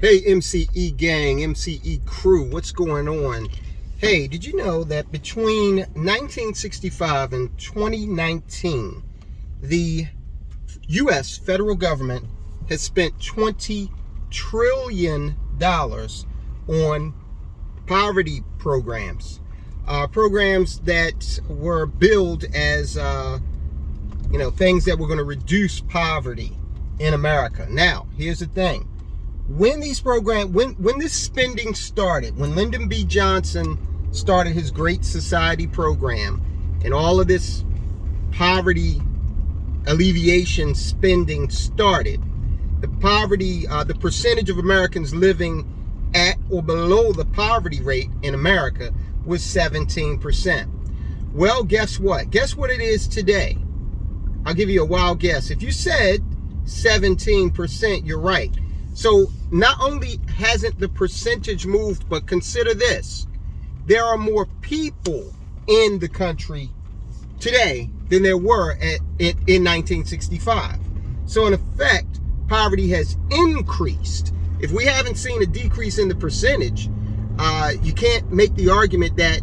Hey, MCE gang, MCE crew, what's going on? Hey, did you know that between 1965 and 2019, the U.S. federal government has spent $20 trillion on poverty programs? Programs that were billed as, things that were going to reduce poverty in America. Now, here's the thing. When these programs, when this spending started, when Lyndon B. Johnson started his Great Society program and all of this poverty alleviation spending started, the percentage of Americans living at or below the poverty rate in America was 17%. Well, guess what? Guess what it is today? I'll give you a wild guess. If you said 17%, you're right. So not only hasn't the percentage moved, but consider this. There are more people in the country today than there were in 1965. So in effect, poverty has increased. If we haven't seen a decrease in the percentage, you can't make the argument that,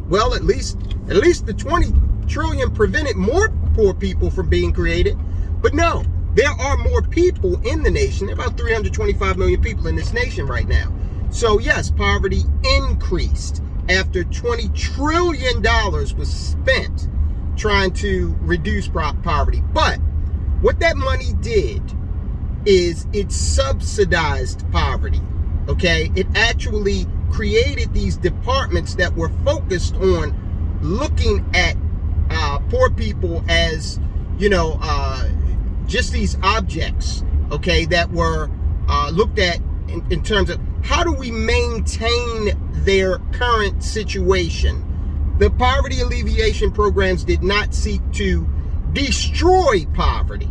well, at least the 20 trillion prevented more poor people from being created. But no. There are more people in the nation. There are about 325 million people in this nation right now. So yes, poverty increased after $20 trillion was spent trying to reduce poverty. But what that money did is it subsidized poverty. Okay? It actually created these departments that were focused on looking at poor people as, just these objects, okay, that were looked at in terms of how do we maintain their current situation. The poverty alleviation programs did not seek to destroy poverty.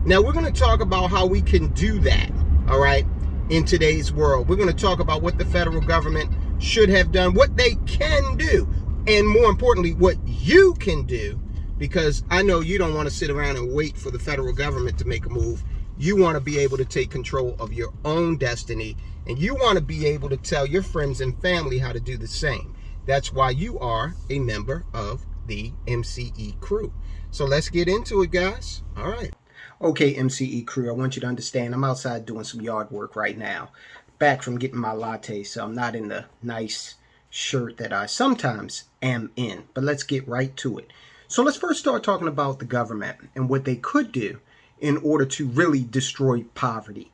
Now, we're going to talk about how we can do that, all right, in today's world. We're going to talk about what the federal government should have done, what they can do, and more importantly, what you can do. Because I know you don't want to sit around and wait for the federal government to make a move. You want to be able to take control of your own destiny. And you want to be able to tell your friends and family how to do the same. That's why you are a member of the MCE crew. So let's get into it, guys. All right. Okay, MCE crew, I want you to understand I'm outside doing some yard work right now. Back from getting my latte, so I'm not in the nice shirt that I sometimes am in. But let's get right to it. So let's first start talking about the government and what they could do in order to really destroy poverty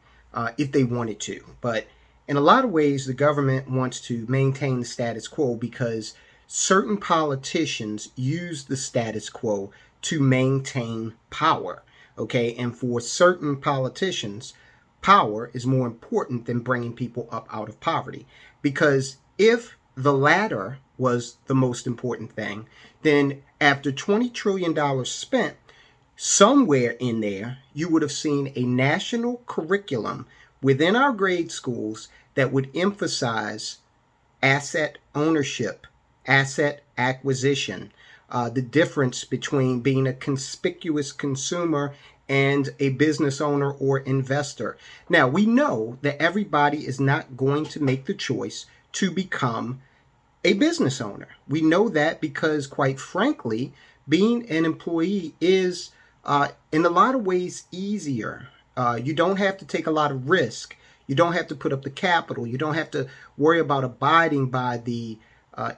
if they wanted to. But in a lot of ways, the government wants to maintain the status quo because certain politicians use the status quo to maintain power. Okay, and for certain politicians, power is more important than bringing people up out of poverty. Because if the latter was the most important thing, then after $20 trillion spent, somewhere in there, you would have seen a national curriculum within our grade schools that would emphasize asset ownership, asset acquisition, the difference between being a conspicuous consumer and a business owner or investor. Now, we know that everybody is not going to make the choice to become a business owner. We know that because, quite frankly, being an employee is, in a lot of ways, easier. You don't have to take a lot of risk. You don't have to put up the capital. You don't have to worry about abiding by the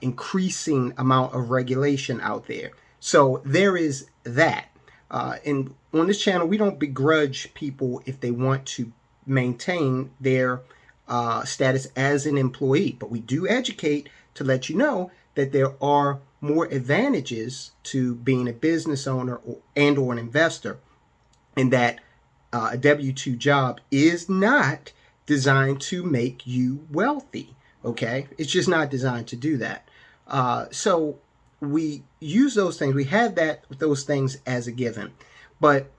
increasing amount of regulation out there. So there is that. And on this channel, we don't begrudge people if they want to maintain their status as an employee, but we do educate to let you know that there are more advantages to being a business owner or an investor, and that a W-2 job is not designed to make you wealthy. Okay, it's just not designed to do that. So we use those things. We have those things as a given, but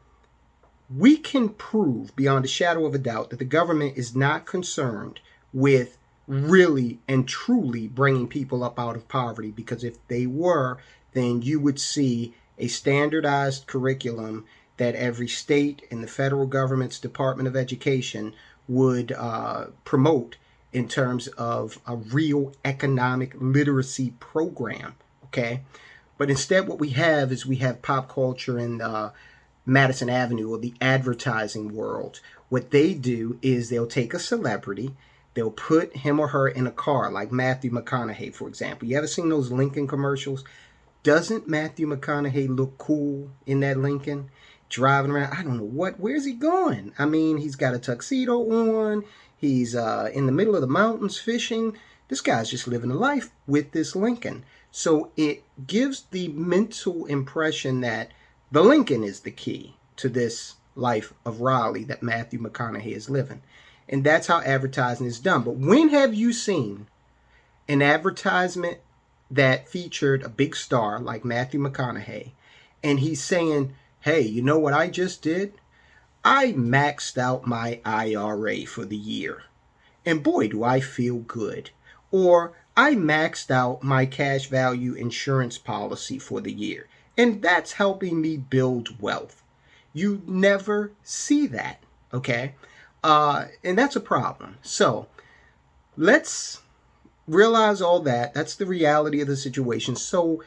we can prove beyond a shadow of a doubt that the government is not concerned with really and truly bringing people up out of poverty, because if they were, then you would see a standardized curriculum that every state and the federal government's Department of Education would promote in terms of a real economic literacy program, okay? But instead what we have is we have pop culture and Madison Avenue, or the advertising world. What they do is they'll take a celebrity, they'll put him or her in a car, like Matthew McConaughey, for example. You ever seen those Lincoln commercials? Doesn't Matthew McConaughey look cool in that Lincoln? Driving around, I don't know where's he going? I mean, he's got a tuxedo on, he's in the middle of the mountains fishing. This guy's just living a life with this Lincoln. So it gives the mental impression that the Lincoln is the key to this life of Raleigh that Matthew McConaughey is living. And that's how advertising is done. But when have you seen an advertisement that featured a big star like Matthew McConaughey, and he's saying, hey, you know what I just did? I maxed out my IRA for the year, and boy, do I feel good. Or I maxed out my cash value insurance policy for the year, and that's helping me build wealth. You never see that, okay? And that's a problem. So let's realize all that. That's the reality of the situation. So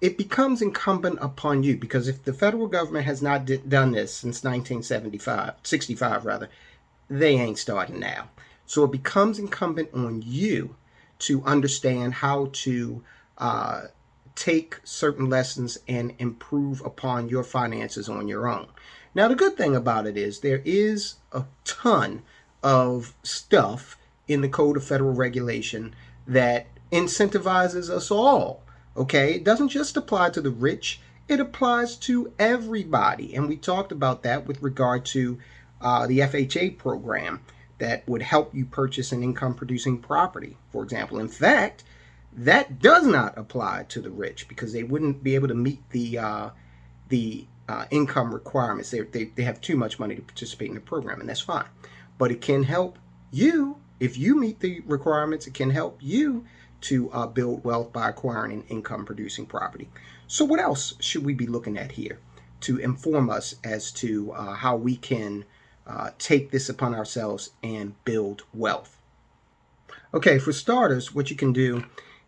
it becomes incumbent upon you, because if the federal government has not done this since 65 rather, they ain't starting now. So it becomes incumbent on you to understand how to take certain lessons and improve upon your finances on your own. Now, the good thing about it is there is a ton of stuff in the Code of Federal Regulation that incentivizes us all, okay? It doesn't just apply to the rich, it applies to everybody. And we talked about that with regard to the FHA program that would help you purchase an income-producing property, for example. In fact, that does not apply to the rich because they wouldn't be able to meet the income requirements. They have too much money to participate in the program, and that's fine. But it can help you. If you meet the requirements, it can help you to build wealth by acquiring an income-producing property. So what else should we be looking at here to inform us as to how we can take this upon ourselves and build wealth? Okay, for starters, what you can do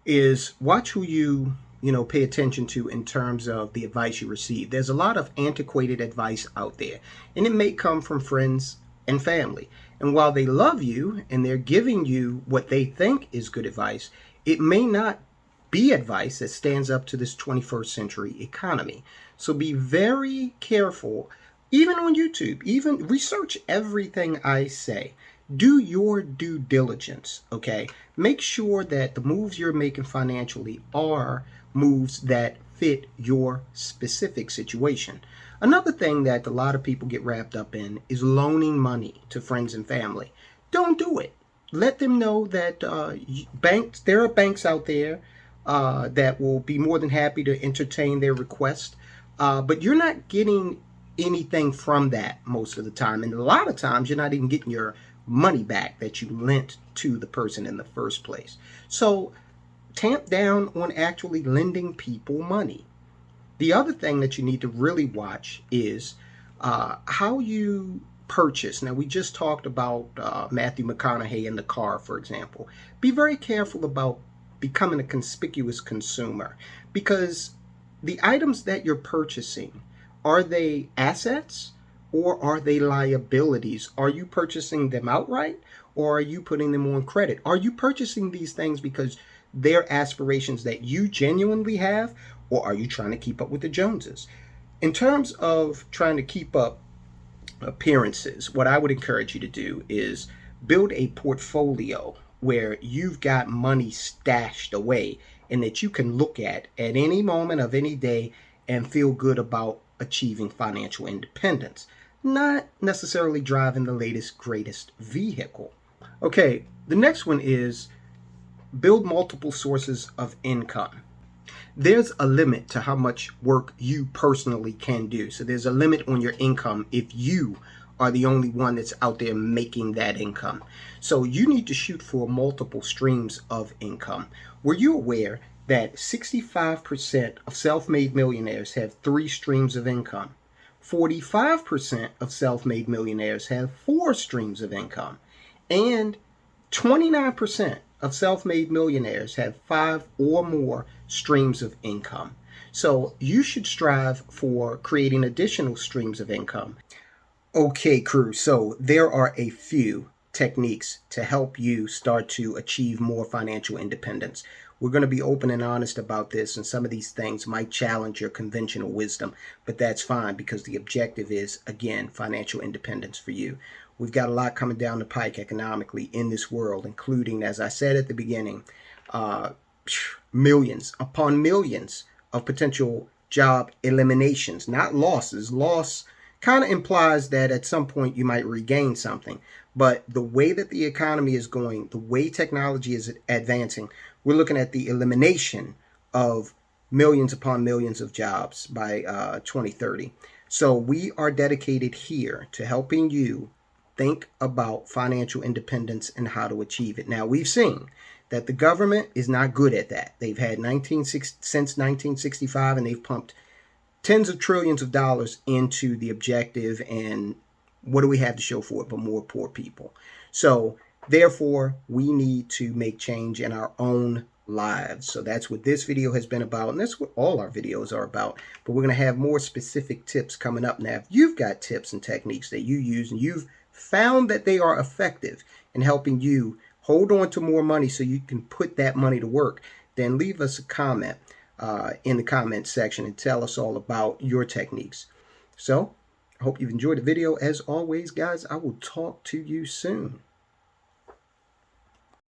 is watch who you pay attention to in terms of the advice you receive. There's a lot of antiquated advice out there, and it may come from friends and family. And while they love you and they're giving you what they think is good advice, it may not be advice that stands up to this 21st century economy. So be very careful, even on YouTube, even research everything I say. Do your due diligence, okay? Make sure that the moves you're making financially are moves that fit your specific situation. Another thing that a lot of people get wrapped up in is loaning money to friends and family. Don't do it. Let them know that there are banks out there that will be more than happy to entertain their request, but you're not getting anything from that most of the time. And a lot of times you're not even getting your money back that you lent to the person in the first place. So tamp down on actually lending people money. The other thing that you need to really watch is how you purchase. Now, we just talked about Matthew McConaughey in the car, for example. Be very careful about becoming a conspicuous consumer, because the items that you're purchasing, are they assets or are they liabilities? Are you purchasing them outright or are you putting them on credit? Are you purchasing these things because they're aspirations that you genuinely have, or are you trying to keep up with the Joneses? In terms of trying to keep up appearances, what I would encourage you to do is build a portfolio where you've got money stashed away and that you can look at any moment of any day and feel good about achieving financial independence, not necessarily driving the latest, greatest vehicle. Okay, the next one is build multiple sources of income. There's a limit to how much work you personally can do. So there's a limit on your income if you are the only one that's out there making that income. So you need to shoot for multiple streams of income. Were you aware that 65% of self-made millionaires have 3 streams of income? 45% of self-made millionaires have 4 streams of income. And 29% of self-made millionaires have 5 or more streams of income. So you should strive for creating additional streams of income. Okay, crew. So there are a few techniques to help you start to achieve more financial independence. We're going to be open and honest about this, and some of these things might challenge your conventional wisdom, but that's fine because the objective is, again, financial independence for you. We've got a lot coming down the pike economically in this world, including, as I said at the beginning, uh, millions upon millions of potential job eliminations, not losses. Loss kind of implies that at some point you might regain something. But the way that the economy is going, the way technology is advancing, we're looking at the elimination of millions upon millions of jobs by 2030. So we are dedicated here to helping you think about financial independence and how to achieve it. Now, we've seen that the government is not good at that. They've had since 1965, and they've pumped tens of trillions of dollars into the objective, and what do we have to show for it but more poor people? So therefore we need to make change in our own lives. So that's what this video has been about, and that's what all our videos are about. But we're going to have more specific tips coming up. Now, if you've got tips and techniques that you use and you've found that they are effective in helping you hold on to more money so you can put that money to work, then leave us a comment in the comments section and tell us all about your techniques. So I hope you've enjoyed the video. As always, guys, I will talk to you soon.